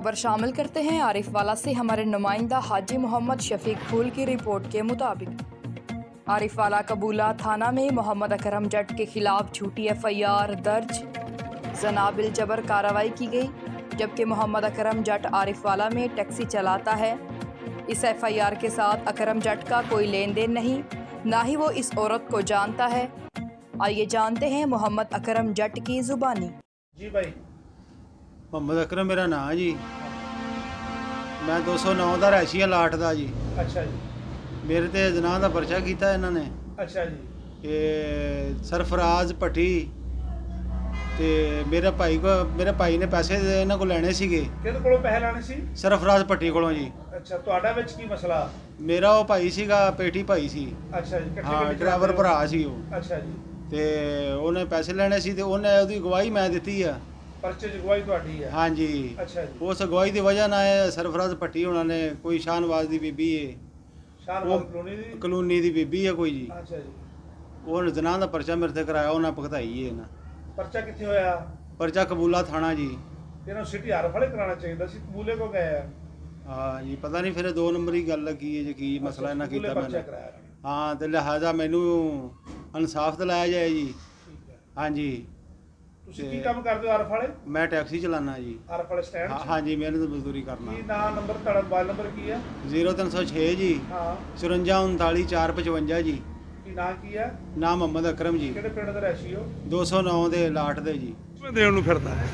खबर शामिल करते हैं आरिफ वाला से। हमारे नुमाइंदा हाजी मोहम्मद शफीक फूल की रिपोर्ट के मुताबिक आरिफ वाला कबूला थाना में मोहम्मद अकरम जट के खिलाफ झूठी FIR दर्ज, जनाबिल जबर कार्रवाई की गई। जबकि मोहम्मद अकरम जट आरिफ वाला में टैक्सी चलाता है। इस FIR के साथ अकरम जट का कोई लेन देन नहीं, ना ही वो इस औरत को जानता है। आइए जानते हैं मोहम्मद अकरम जट की जुबानी। जी भाई, मोहम्मद अकरम मेरा नाम जी। मैं 209 ਦਾ ਰੈਸ਼ੀ ਆ ਲਾਟ ਦਾ ਜੀ। अच्छा जी, ਮੇਰੇ ਤੇ ਜਨਾਹ ਦਾ ਪਰਚਾ ਕੀਤਾ ਇਹਨਾਂ ਨੇ अच्छा जी, ਕਿ ਸਰਫਰਾਜ਼ ਭੱਟੀ ਤੇ ਮੇਰੇ ਭਾਈ ਨੇ ਪੈਸੇ ਇਹਨਾਂ ਕੋਲ ਲੈਣੇ ਸੀਗੇ। ਕਿਹਦੇ ਕੋਲੋਂ ਪੈਸੇ ਲੈਣੇ ਸੀ? ਸਰਫਰਾਜ਼ ਭੱਟੀ ਕੋਲੋਂ ਜੀ। ਅੱਛਾ, ਤੁਹਾਡਾ ਵਿੱਚ ਕੀ ਮਸਲਾ? ਮੇਰਾ ਉਹ ਭਾਈ ਸੀਗਾ, ਪੇਟੀ ਭਾਈ ਸੀ। ਅੱਛਾ ਜੀ, ਇਕੱਠੇ ਹਾਂ, ਕਿਵੇਂ ਡਰਾਈਵਰ ਚਲਾਉਂਦੇ ਹੋ? ਭਰਾ ਸੀ ਉਹ। ਅੱਛਾ ਜੀ, ਤੇ ਉਹਨੇ ਪੈਸੇ ਲੈਣੇ ਸੀ ਤੇ ਉਹਨੇ ਉਹਦੀ ਗਵਾਹੀ ਮੈਂ ਦਿੱਤੀ ਆ। ਪਰਚੇ 'ਚ ਗਵਾਹੀ ਤੁਹਾਡੀ ਹੈ? ਹਾਂਜੀ, ਅੱਛਾ ਜੀ, ਉਸ ਗਵਾਹੀ ਦੀ ਵਜ੍ਹਾ ਨਾਲ ਸਰਫਰਾਜ਼ ਭੱਟੀ ਉਹਨਾਂ ਨੇ ਕੋਈ ਸ਼ਾਹਨਵਾਜ਼ ਦੀ ਬੀਬੀ ਹੈ, ਸ਼ਾਹਨਵਾਜ਼ ਕਲੋਨੀ ਦੀ? ਕਲੋਨੀ ਦੀ ਬੀਬੀ ਹੈ ਕੋਈ ਜੀ। ਅੱਛਾ ਜੀ, ਉਹ ਜਨਾਹ ਦਾ ਪਰਚਾ ਮੇਰੇ ਤੇ ਕਰਾਇਆ, ਉਹਨਾਂ ਭੁਗਤਾਈ ਹੈ ਨਾ। ਪਰਚਾ ਕਿੱਥੇ ਹੋਇਆ? ਪਰਚਾ ਕਬੂਲਾ ਥਾਣਾ ਜੀ। ਇਹਨਾਂ ਨੂੰ ਸਿਟੀ ਹਰ ਫੜੇ ਕਰਾਉਣਾ ਚਾਹੀਦਾ ਸੀ, ਕਬੂਲੇ ਕੋ ਗਏ ਆ? ਹਾਂ ਜੀ, ਪਤਾ ਨਹੀਂ ਫਿਰ 2 ਨੰਬਰ ਹੀ ਗੱਲ ਕੀ ਹੈ ਜੀ, ਕੀ ਮਸਲਾ ਇਹਨਾਂ ਕੀਤਾ ਪਰਚਾ ਮੈਨੂੰ। ਕਰਾਇਆ ਇਹਨਾਂ ਨੇ। ਹਾਂ, ਤੇ ਲਿਹਾਜ਼ਾ ਮੈਨੂੰ ਇਨਸਾਫ ਦਿਲਾਇਆ ਜਾਏ ਜੀ। ਠੀਕ ਹੈ, ਹਾਂਜੀ, ਤੁਸੀਂ ਕੀ ਕੰਮ ਕਰਦੇ ਹੋ ਹਰ ਫੜੇ? ਮੈਂ ਟੈਕਸੀ ਚਲਾਉਣਾ ਜੀ। ਹਰ ਫੜੇ ਸਟੈਂਡ 'ਚ? ਹਾਂਜੀ, ਮਿਹਨਤ ਮਜ਼ਦੂਰੀ ਕਰਨਾ। ਕੀ ਨਾਮ, ਨੰਬਰ ਤੁਹਾਡਾ, ਮੋਬਾਈਲ ਨੰਬਰ ਕੀ ਹੈ? 0306 ਜੀ, ਹਾਂ, 54 39 455 ਜੀ। ਕੀ ਨਾਂ ਕੀ ਹੈ? ਨਾਮ ਮੁਹੰਮਦ ਅਕਰਮ ਜੀ। ਕਿਹੜੇ ਪਿੰਡ ਦੇ ਰਹਿਸ਼ੀ ਹੋ? 209 ਦੇ ਲਾਟ ਦੇ ਜੀ। ਦੇਣ ਨੂੰ ਫਿਰਦਾ ਹੈ।